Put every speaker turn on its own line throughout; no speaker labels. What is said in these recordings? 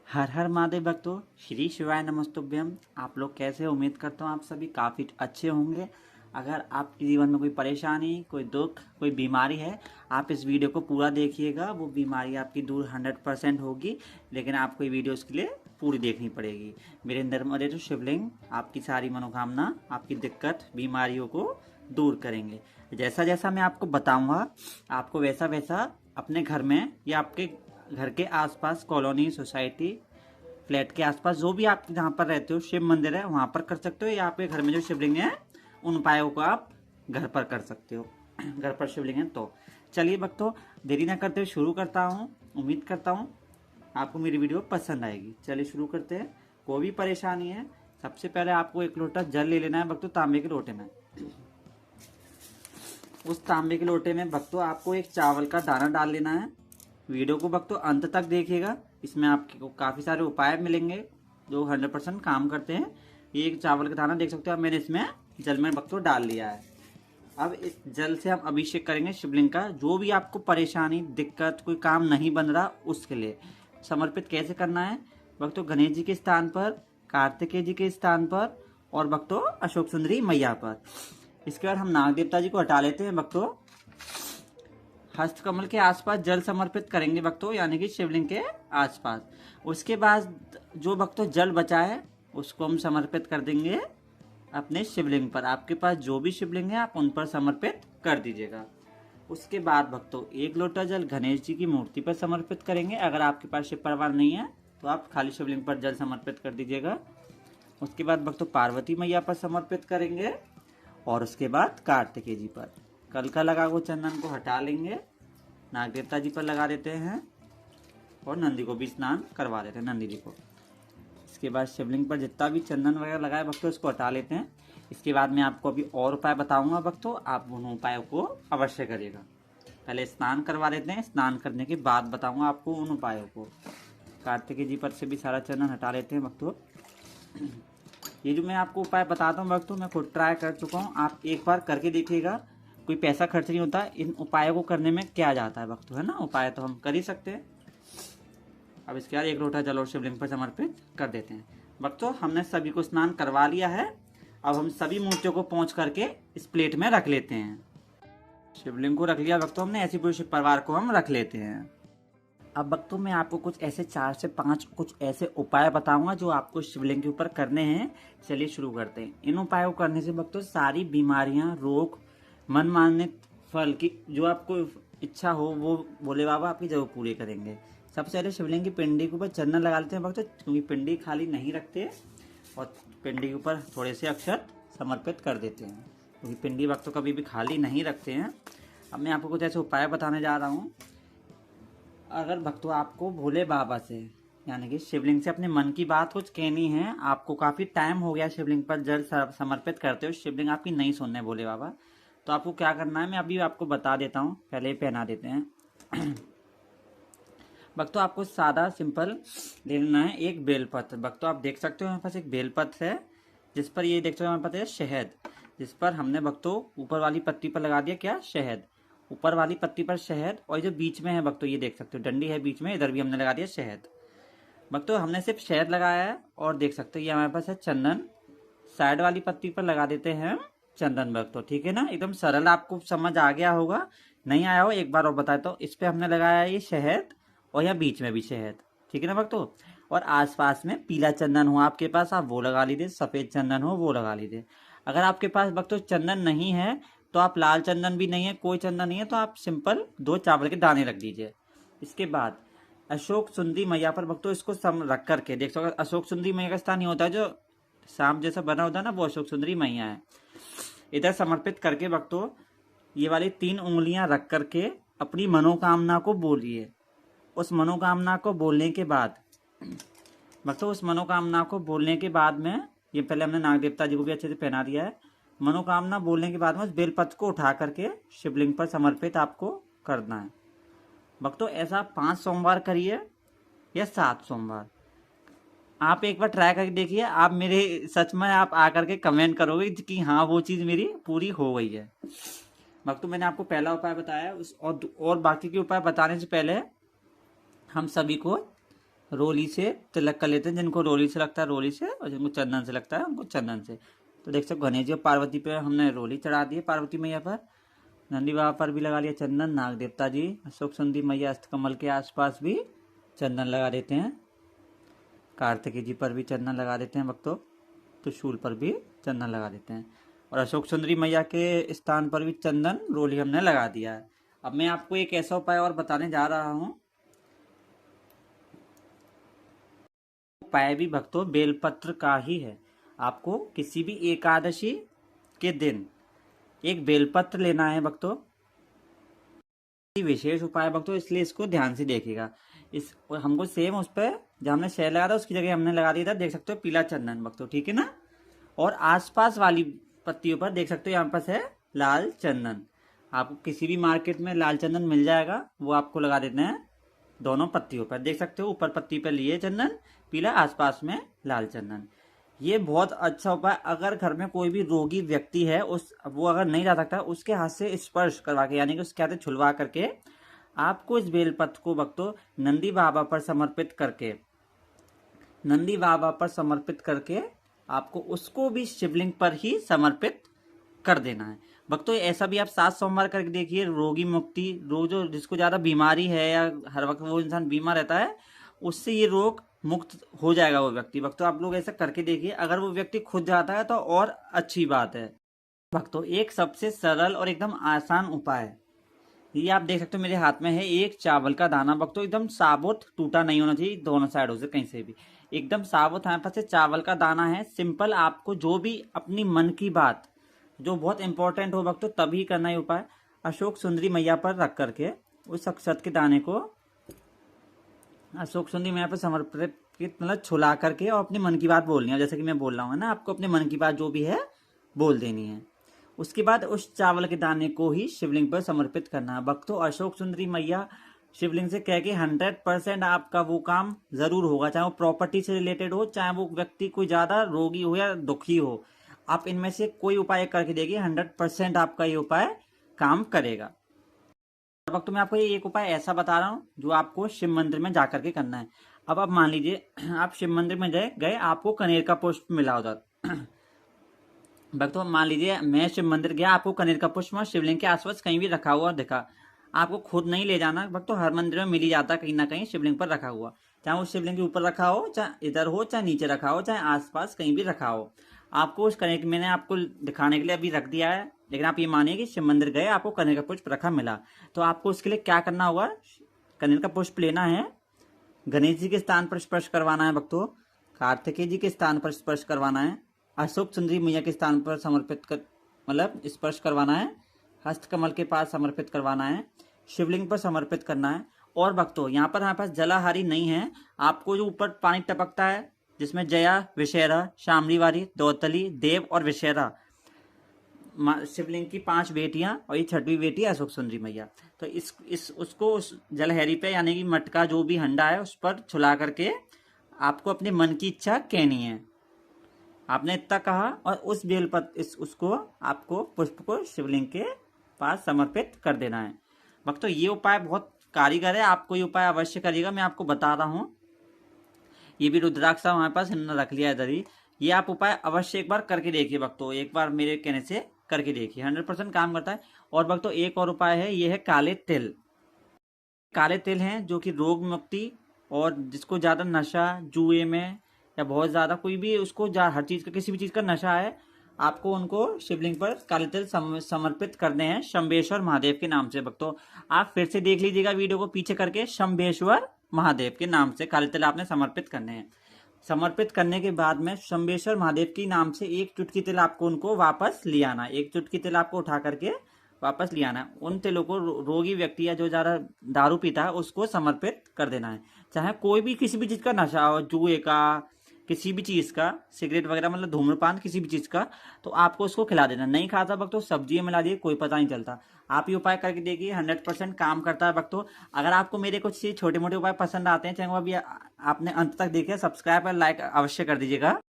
हर हर महादेव भक्तों, श्री शिवाय नमस्तुभ्यम। आप लोग कैसे हो? उम्मीद करता हूँ आप सभी काफ़ी अच्छे होंगे। अगर आपके जीवन में कोई परेशानी, कोई दुख, कोई बीमारी है, आप इस वीडियो को पूरा देखिएगा। वो बीमारी आपकी दूर 100% होगी, लेकिन आपको ये वीडियो उसके लिए पूरी देखनी पड़ेगी। मेरे नर्मदे तो शिवलिंग आपकी सारी मनोकामना, आपकी दिक्कत, बीमारियों को दूर करेंगे। जैसा जैसा मैं आपको बताऊंगा, आपको वैसा वैसा अपने घर में या आपके घर के आसपास, कॉलोनी, सोसाइटी, फ्लैट के आसपास जो भी आप जहाँ पर रहते हो शिव मंदिर है वहाँ पर कर सकते हो, या आपके घर में जो शिवलिंग है उन उपायों को आप घर पर कर सकते हो। घर पर शिवलिंग है तो चलिए भक्तों, देरी ना करते हुए शुरू करता हूँ। उम्मीद करता हूँ आपको मेरी वीडियो पसंद आएगी। चलिए शुरू करते हैं। कोई भी परेशानी है, सबसे पहले आपको एक लोटा जल ले लेना है भक्तों, तांबे के लोटे में। उस तांबे के लोटे में भक्तों आपको एक चावल का दाना डाल लेना है। वीडियो को भक्तों अंत तक देखिएगा, इसमें आपको काफ़ी सारे उपाय मिलेंगे जो 100% काम करते हैं। ये एक चावल का दाना देख सकते हो, मैंने इसमें जल में भक्तों डाल लिया है। अब इस जल से हम अभिषेक करेंगे शिवलिंग का। जो भी आपको परेशानी, दिक्कत, कोई काम नहीं बन रहा, उसके लिए समर्पित कैसे करना है भक्तों? गणेश जी के स्थान पर, कार्तिकेय जी के स्थान पर और भक्तों अशोक सुंदरी मैया पर। इसके बाद हम नाग देवता जी को हटा लेते हैं भक्तों। हस्तकमल के आसपास जल समर्पित करेंगे भक्तों, यानी कि शिवलिंग के आसपास। उसके बाद जो भक्तों जल बचा है उसको हम समर्पित कर देंगे अपने शिवलिंग पर। आपके पास जो भी शिवलिंग है आप उन पर समर्पित कर दीजिएगा। उसके बाद भक्तों एक लोटा जल गणेश जी की मूर्ति पर समर्पित करेंगे। अगर आपके पास शिव परिवार नहीं है तो आप खाली शिवलिंग पर जल समर्पित कर दीजिएगा। उसके बाद भक्तों पार्वती मैया पर समर्पित करेंगे और उसके बाद कार्तिकेय जी पर। कल का लगा हुआ चंदन को हटा लेंगे, नाग देवता जी पर लगा देते हैं और नंदी को भी स्नान करवा देते हैं, नंदी जी को। इसके बाद शिवलिंग पर जितना भी चंदन वगैरह लगाए भक्तों उसको हटा लेते हैं। इसके बाद मैं आपको अभी और उपाय बताऊंगा भक्तों, आप उन उपायों को अवश्य करिएगा। पहले स्नान करवा देते हैं, स्नान करने के बाद बताऊंगा आपको उन उपायों को। कार्तिकेय जी पर से भी सारा चंदन हटा लेते हैं भक्तों। ये जो मैं आपको उपाय बताता हूँ भक्तों, मैं खुद ट्राई कर चुका हूँ, आप एक बार करके देखिएगा। कोई पैसा खर्च नहीं होता इन उपायों को करने में। क्या जाता है भक्तों, है ना? उपाय तो हम कर ही सकते हैं। अब इसके बाद एक लोटा जल और शिवलिंग पर समर्पित कर देते हैं भक्तों। हमने सभी को स्नान करवा लिया है। अब हम सभी मूर्तियों को पहुँच करके इस प्लेट में रख लेते हैं। शिवलिंग को रख लिया भक्तों हमने, ऐसी पूरे शिव परिवार को हम रख लेते हैं। अब भक्तों मैं आपको कुछ ऐसे 4 से 5 कुछ ऐसे उपाय बताऊंगा जो आपको शिवलिंग के ऊपर करने हैं। चलिए शुरू करते हैं। इन उपायों को करने से भक्तों सारी बीमारियां, रोग, मन मांगे फल की जो आपको इच्छा हो वो भोले बाबा आपकी जरूर पूरी करेंगे। सबसे पहले शिवलिंग की पिंडी के ऊपर चंदन लगा लेते हैं भक्तों, क्योंकि पिंडी खाली नहीं रखते और पिंडी के ऊपर थोड़े से अक्षत समर्पित कर देते हैं, क्योंकि पिंडी भक्तों कभी भी खाली नहीं रखते हैं। अब मैं आपको कुछ ऐसे उपाय बताने जा रहा हूँ। अगर भक्तों आपको भोले बाबा से, यानी कि शिवलिंग से अपने मन की बात कुछ कहनी है, आपको काफ़ी टाइम हो गया शिवलिंग पर जल समर्पित करते हो, शिवलिंग आपकी नहीं सुन रहे भोले बाबा, तो आपको क्या करना है मैं अभी आपको बता देता हूँ। पहले ही पहना देते हैं। भक्तों आपको सादा सिंपल ले लेना है एक बेलपत्र। भक्तों आप देख सकते हो मेरे पास एक बेलपत्र है, जिस पर ये देख सकते हो हमारे पास है शहद, जिस पर हमने भक्तों ऊपर वाली पत्ती पर लगा दिया क्या? शहद। ऊपर वाली पत्ती पर शहद, और जो बीच में है भक्तों ये देख सकते हो डंडी है बीच में, इधर भी हमने लगा दिया शहद। भक्तों हमने सिर्फ शहद लगाया है। और देख सकते हो ये हमारे पास है चंदन। साइड वाली पत्ती पर लगा देते हैं चंदन भक्तों, ठीक है ना? एकदम सरल, आपको समझ आ गया होगा। नहीं आया हो एक बार और बताता हूँ। इस पे हमने लगाया ये शहद और यहाँ बीच में भी शहद, ठीक है ना भक्तों? और आसपास में पीला चंदन हो आपके पास आप वो लगा लीजिए, सफेद चंदन हो वो लगा लीजिए। अगर आपके पास भक्तों चंदन नहीं है तो आप, लाल चंदन भी नहीं है, कोई चंदन नहीं है, तो आप सिंपल 2 चावल के दाने रख दीजिए। इसके बाद अशोक सुंदरी मैया पर भक्तों इसको सम रख करके देख सकते, अशोक सुंदरी मैया का स्थान ही होता है जो सांप जैसा बना होता है ना, वो अशोक सुंदरी मैया है। इधर समर्पित करके भक्तों ये वाली 3 उंगलियां रख करके अपनी मनोकामना को बोलिए। उस मनोकामना को बोलने के बाद भक्तों, उस मनोकामना को बोलने के बाद में, ये पहले हमने नाग देवता जी को भी अच्छे से पहना दिया है। मनोकामना बोलने के बाद में उस बेलपत्र को उठा करके शिवलिंग पर समर्पित आपको करना है भक्तों। ऐसा 5 सोमवार करिए या 7 सोमवार। आप एक बार ट्राई करके देखिए, आप मेरे सच में आप आकर के कमेंट करोगे कि हाँ वो चीज़ मेरी पूरी हो गई है। भक्तों मैंने आपको पहला उपाय बताया, और बाकी के उपाय बताने से पहले हम सभी को रोली से तिलक कर लेते हैं। जिनको रोली से लगता है रोली से, और जिनको चंदन से लगता है उनको चंदन से। तो देख सकते गणेश जी और पार्वती पे हमने रोली चढ़ा दी है, पार्वती मैया पर। नंदी बाबा पर भी लगा लिया चंदन। नाग देवता जी, अशोक सुंदरी मैया अष्टकमल के आसपास भी चंदन लगा देते हैं। कार्तिकेय जी पर भी चंदन लगा देते हैं भक्तों। त्रिशूल पर भी चंदन लगा देते हैं। और अशोक सुंदरी मैया के स्थान पर भी चंदन रोली हमने लगा दिया है। अब मैं आपको एक ऐसा उपाय और बताने जा रहा हूँ। उपाय भी भक्तों बेलपत्र का ही है। आपको किसी भी एकादशी के दिन एक बेलपत्र लेना है भक्तों। विशेष उपाय भक्तों, इसलिए इसको ध्यान से देखिएगा। इस हमको सेम उस पर जब हमने शहद लगाया था उसकी जगह हमने लगा दिया था, देख सकते हो, पीला चंदन भक्तों, ठीक है ना। और आसपास वाली पत्तियों पर देख सकते हो यहाँ पर है लाल चंदन। आपको किसी भी मार्केट में लाल चंदन मिल जाएगा, वो आपको लगा देते हैं दोनों पत्तियों पर। देख सकते हो ऊपर पत्ती पर लिए चंदन पीला, आसपास में लाल चंदन। ये बहुत अच्छा उपाय। अगर घर में कोई भी रोगी व्यक्ति है, वो अगर नहीं जा सकता, उसके हाथ से स्पर्श करवा के, यानी कि उसके हाथ से छुलवा करके आपको इस बेलपत्र को भक्तों नंदी बाबा पर समर्पित करके आपको उसको भी शिवलिंग पर ही समर्पित कर देना है भक्तों। ऐसा भी आप 7 सोमवार करके देखिए। रोगी मुक्ति, जो जिसको ज़्यादा बीमारी है या हर वक्त वो इंसान बीमार रहता है, उससे ये रोग मुक्त हो जाएगा वो व्यक्ति। भक्तों आप लोग ऐसा करके देखिए। अगर वो व्यक्ति खुद जाता है तो और अच्छी बात है भक्तों। एक सबसे सरल और एकदम आसान उपाय, ये आप देख सकते हो मेरे हाथ में है एक चावल का दाना भक्तों। एकदम साबुत, टूटा नहीं होना चाहिए दोनों साइडों से, कहीं से भी एकदम साबुत यहाँ पर से चावल का दाना है। सिंपल, आपको जो भी अपनी मन की बात जो बहुत इंपॉर्टेंट हो भक्तों तभी करना है उपाय। अशोक सुंदरी मैया पर रख करके उस अक्षत के दाने को अशोक सुंदरी मैया पर समर्पित, मतलब छुला करके, और अपनी मन की बात बोलनी है। जैसे कि मैं बोल रहा हूँ ना, आपको अपने मन की बात जो भी है बोल देनी है। उसके बाद उस चावल के दाने को ही शिवलिंग पर समर्पित करना है भक्तों। अशोक सुंदरी मैया शिवलिंग से कह के 100% आपका वो काम जरूर होगा, चाहे वो प्रॉपर्टी से रिलेटेड हो, चाहे वो व्यक्ति कोई ज्यादा रोगी हो या दुखी हो। आप इनमें से कोई उपाय करके देखिए, 100% आपका ये उपाय काम करेगा। और वक्त मैं आपको ये एक उपाय ऐसा बता रहा हूँ जो आपको शिव मंदिर में जाकर के करना है। अब आप मान लीजिए आप शिव मंदिर में गए, आपको कनेर का पुष्प मिला उधर। भक्तों मान लीजिए मैं शिव मंदिर गया, आपको कनेर का पुष्प शिवलिंग के आसपास कहीं भी रखा हुआ दिखा। आपको खुद नहीं ले जाना भक्तों, हर मंदिर में मिल ही जाता कहीं ना कहीं शिवलिंग पर रखा हुआ। चाहे उस शिवलिंग के ऊपर रखा हो, चाहे इधर हो, चाहे नीचे रखा हो, चाहे आसपास कहीं भी रखा हो। आपको उस कनेर, मैंने आपको दिखाने के लिए अभी रख दिया है, लेकिन आप ये मानिए कि शिव मंदिर गए, आपको कनेर का पुष्प रखा मिला। तो आपको उसके लिए क्या करना होगा, कनेर का पुष्प लेना है, गणेश जी के स्थान पर स्पर्श करवाना है भक्तों, कार्तिकेय जी के स्थान पर स्पर्श करवाना है, अशोक सुंदरी मैया के स्थान पर समर्पित कर, मतलब स्पर्श करवाना है, हस्तकमल के पास समर्पित करवाना है, शिवलिंग पर समर्पित करना है। और भक्तों यहाँ पर हमारे पास जलाहारी नहीं है। आपको जो ऊपर पानी टपकता है जिसमें जया, विषैरा, शामलीवारी, दौतली, देव और विषैरा, शिवलिंग की 5 बेटियां, और ये 6वीं बेटी अशोक सुंदरी मैया। तो उसको उस जलहरी पे, यानी कि मटका जो भी हंडा है उस पर छुला करके आपको अपने मन की इच्छा कहनी है। आपने इतना कहा और उस उसको आपको पुष्प को शिवलिंग के पास समर्पित कर देना है भक्तों। ये उपाय बहुत कारीगर है, आपको ये उपाय अवश्य करिएगा। मैं आपको बता रहा हूँ, ये भी रुद्राक्ष हमारे पास इन्होंने रख लिया इधर ही। ये आप उपाय अवश्य एक बार करके देखिए भक्तों, एक बार मेरे कहने से करके देखिए, 100% काम करता है। और भक्तों एक और उपाय है, ये है काले तिल। काले तिल हैं जो कि रोग मुक्ति, और जिसको ज़्यादा नशा, जुए में या बहुत ज़्यादा कोई भी उसको हर चीज़ का, किसी भी चीज़ का नशा है, आपको उनको शिवलिंग पर काले तिल समर्पित करने हैं शंभेश्वर महादेव के नाम से भक्तों। आप फिर से देख लीजिएगा वीडियो को पीछे करके, शंभेश्वर महादेव के नाम से काले तिल आपने समर्पित करने हैं। समर्पित करने के बाद में शंभेश्वर महादेव के नाम से 1 चुटकी तिल आपको उनको वापस ले आना। 1 चुटकी तिल आपको उठा करके वापस ले आना है। उन तिलों को रोगी व्यक्ति या जो ज़्यादा दारू पीता है उसको समर्पित कर देना है। चाहे कोई भी किसी भी चीज़ का नशा हो, जुए का, किसी भी चीज़ का, सिगरेट वगैरह, मतलब धूम्रपान, किसी भी चीज़ का, तो आपको उसको खिला देना। नहीं खाता भक्तों, सब्जियां मिला दिए, कोई पता नहीं चलता। आप ये उपाय करके देखिए, 100% काम करता है भक्तों। अगर आपको मेरे कुछ छोटे मोटे उपाय पसंद आते हैं, चाहे वो अभी आपने अंत तक देखे, सब्सक्राइब और लाइक अवश्य कर दीजिएगा।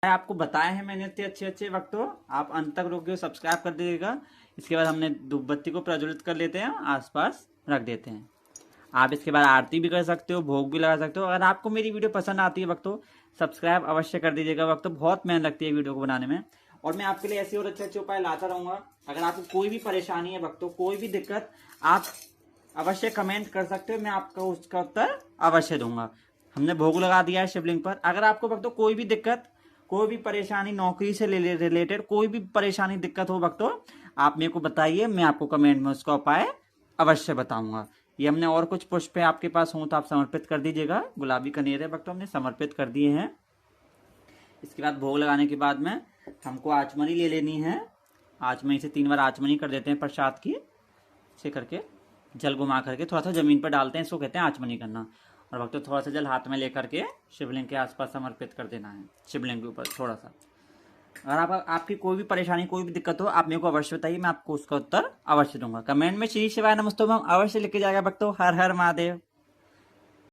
आपको बताए हैं मैंने इतने अच्छे भक्तों, आप अंत तक रोक के सब्सक्राइब कर दीजिएगा। इसके बाद हमने धूप बत्ती को प्रज्वलित कर लेते हैं, आसपास रख देते हैं। आप इसके बाद आरती भी कर सकते हो, भोग भी लगा सकते हो। अगर आपको मेरी वीडियो पसंद आती है भक्तों, सब्सक्राइब अवश्य कर दीजिएगा भक्तों, बहुत मेहनत लगती है वीडियो को बनाने में। और मैं आपके लिए ऐसे और अच्छे अच्छे उपाय लाता रहूंगा। अगर आपको कोई भी परेशानी है भक्तों, कोई भी दिक्कत, आप अवश्य कमेंट कर सकते हो, मैं आपको उसका उत्तर अवश्य दूंगा। हमने भोग लगा दिया है शिवलिंग पर। अगर आपको भक्तों कोई भी दिक्कत, कोई भी परेशानी, नौकरी से रिलेटेड कोई भी परेशानी दिक्कत हो भक्तों, आप मेरे को बताइए, मैं आपको कमेंट में उसका उपाय अवश्य बताऊंगा। ये हमने और कुछ पुष्प आपके पास हो तो आप समर्पित कर दीजिएगा। गुलाबी कनेर है भक्तों, हमने समर्पित कर दिए हैं। इसके बाद भोग लगाने के बाद में हमको आचमनी ले लेनी है। आचमनी से 3 बार आचमनी कर देते हैं प्रसाद की, ऐसे करके जल घुमा करके थोड़ा सा जमीन पर डालते हैं, इसको कहते हैं आचमनी करना। और भक्तों थोड़ा सा जल हाथ में लेकर के शिवलिंग के आसपास समर्पित कर देना है, शिवलिंग के ऊपर थोड़ा सा। अगर आपकी कोई भी परेशानी, कोई भी दिक्कत हो, आप मेरे को अवश्य बताइए, मैं आपको उसका उत्तर अवश्य दूंगा। कमेंट में श्री शिवाय नमस्तों अवश्य लिख के जाएगा भक्तों। हर हर महादेव।